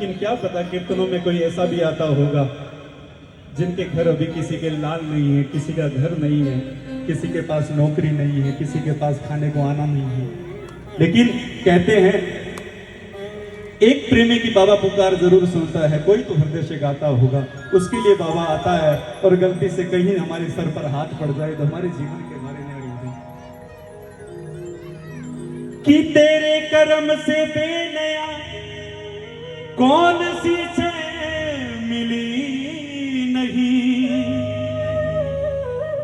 लेकिन क्या पता कीर्तनों में कोई ऐसा भी आता होगा जिनके घर अभी किसी के लाल नहीं है, किसी का घर नहीं है, किसी के पास नौकरी नहीं है, किसी के पास खाने को आना नहीं है, लेकिन कहते हैं एक प्रेमी की बाबा पुकार जरूर सुनता है, कोई तो हृदय से गाता होगा, उसके लिए बाबा आता है। और गलती से कहीं हमारे सर पर हाथ पड़ जाए तो हमारे जीवन के बारे में अड़ी कि तेरे कर्म से बेनया कौन सी छे मिली नहीं,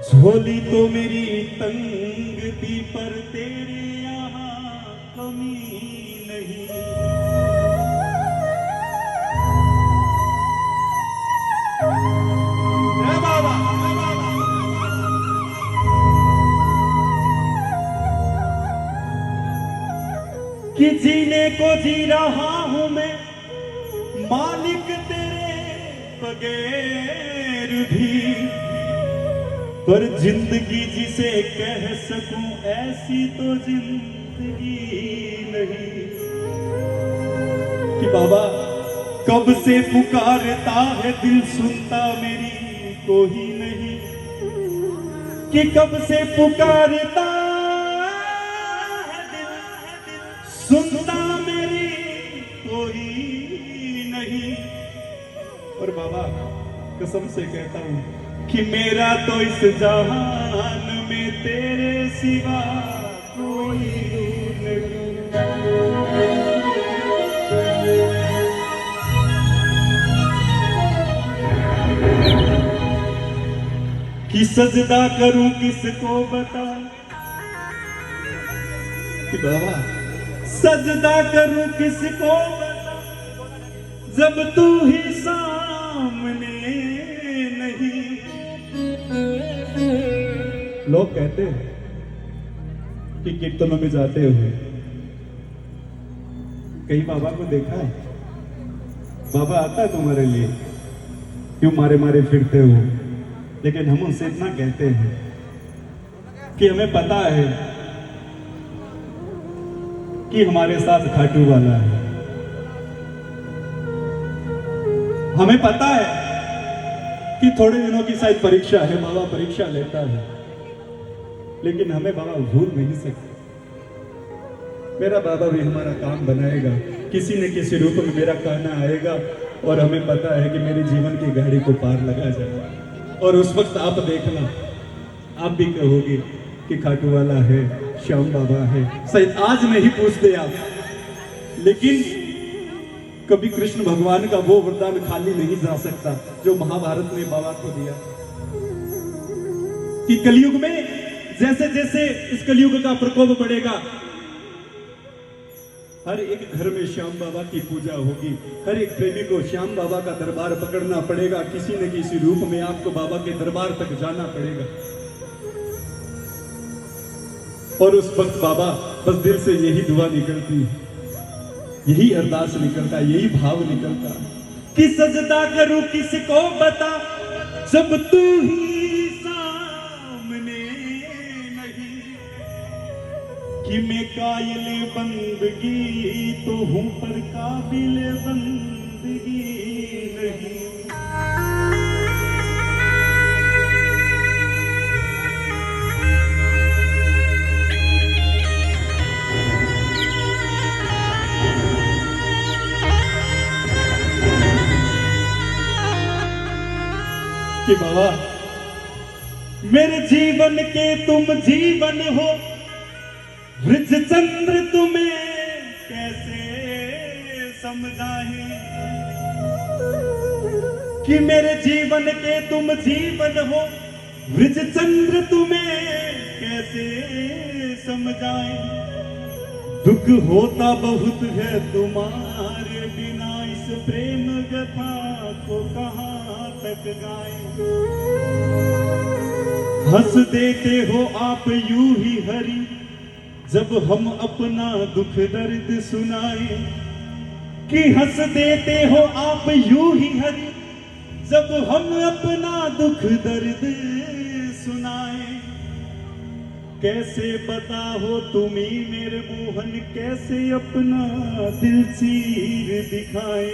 झोली तो मेरी तंग थी पर तेरे यहाँ कमी नहीं। कि जीने को जी रहा हूं मैं मालिक तेरे बगैर भी, पर जिंदगी जिसे कह सकूं ऐसी तो जिंदगी नहीं। कि बाबा कब से पुकारता है दिल सुनता मेरी कोई नहीं, कि कब से पुकारता है दिल सुनता मेरी कोई नहीं। और बाबा कसम से कहता हूं कि मेरा तो इस जहान में तेरे सिवा कोई नहीं। कि सजदा करूं किसको बता, कि बाबा सजदा करूं किसको बता जब तू ही सामने नहीं। लोग कहते हैं कि कीर्तनों में जाते हुए कहीं बाबा को देखा है, बाबा आता है तुम्हारे लिए, क्यों मारे मारे फिरते हो। लेकिन हम उनसे इतना कहते हैं कि हमें पता है कि हमारे साथ खाटू वाला है, हमें पता है कि थोड़े दिनों की शायद परीक्षा है, बाबा परीक्षा लेता है, लेकिन हमें बाबा भूल नहीं सकते। मेरा बाबा भी हमारा काम बनाएगा, किसी न किसी रूप में मेरा कहना आएगा और हमें पता है कि मेरे जीवन की गाड़ी को पार लगा जाएगा। और उस वक्त आप देखना, आप भी कहोगे कि खाटू वाला है, श्याम बाबा है। शायद आज नहीं पूछते आप, लेकिन कभी कृष्ण भगवान का वो वरदान खाली नहीं जा सकता जो महाभारत ने बाबा को दिया। कि कलयुग में जैसे जैसे इस कलयुग का प्रकोप बढ़ेगा, हर एक घर में श्याम बाबा की पूजा होगी, हर एक प्रेमी को श्याम बाबा का दरबार पकड़ना पड़ेगा, किसी न किसी रूप में आपको बाबा के दरबार तक जाना पड़ेगा। और उस वक्त बाबा बस दिल से यही दुआ निकलती है, यही अरदास निकलता, यही भाव निकलता कि सजदा करूं किसको बता जब तू ही सामने नहीं। कि मैं कायल बंदगी तो हूं पर काबिल बंदगी नहीं। कि बाबा मेरे जीवन के तुम जीवन हो, वृज चंद्र तुम्हें कैसे समझाए। कि मेरे जीवन के तुम जीवन हो, वृज चंद्र तुम्हें कैसे समझाए। दुख होता बहुत है तुम्हारे बिना, इस प्रेम कथा को कहां तक गाए। हंस देते हो आप यूं ही हरि जब हम अपना दुख दर्द सुनाए। कि हंस देते हो आप यूं ही हरि जब हम अपना दुख दर्द सुनाए। कैसे बताओ तुम्ही मेरे मोहन, कैसे अपना दिल चीर दिखाए।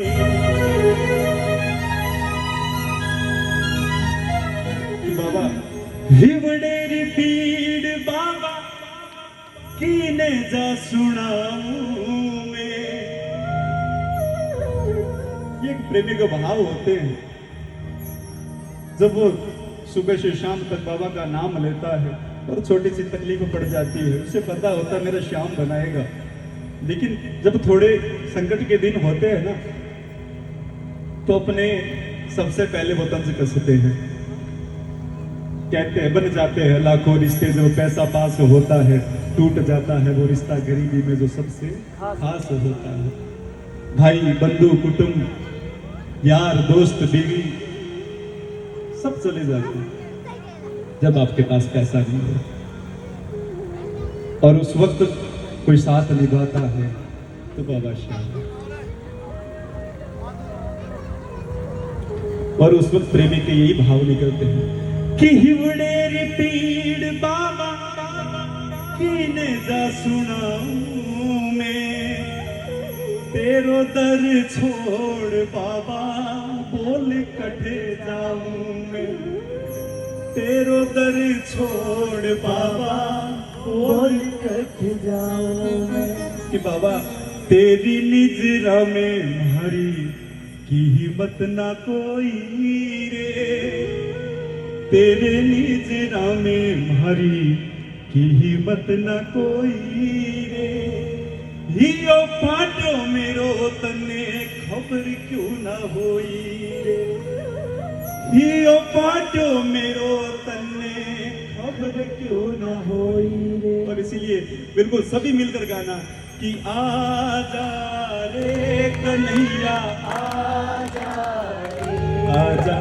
बाबा हिवडेरी पीड़ बाबा कीने जा सुनाऊं मैं। ये एक प्रेमी के भाव होते हैं। जब वो सुबह से शाम तक बाबा का नाम लेता है और छोटी सी तकलीफ पड़ जाती है, उसे पता होता है मेरा श्याम बनाएगा। लेकिन जब थोड़े संकट के दिन होते हैं ना, तो अपने सबसे पहले वतन से कसते हैं। कहते हैं बन जाते हैं लाखों रिश्ते, जो पैसा पास होता है टूट जाता है वो रिश्ता गरीबी में जो सबसे खास होता है। भाई बंधु कुटुंब यार दोस्त बीवी सब चले जाते हैं जब आपके पास पैसा नहीं है, और उस वक्त कोई साथ निभाता है तो बाबा श्याम। और उस वक्त प्रेमी के यही भाव निकलते हैं कि हिवड़ेरी पीड़ बाबा कीने जा सुनाऊं मैं। तेरो दर छोड़ बाबा बोल कटे जाऊं मैं। तेरो दर छोड़ बाबा बोल कटे जाऊं मैं। कि बाबा तेरी निजरा में हरी की हिम्मत ना कोई रे। तेरे निजरा में हरी की हिम्मत ना कोई रे। हियो पाटो मेरो तने खबर क्यों ना होई रे। हियो पाटो मेरो तने खबर क्यों ना होई रे। और इसीलिए बिल्कुल सभी मिलकर गाना कि आजा रे कन्हैया आजा रे, आजा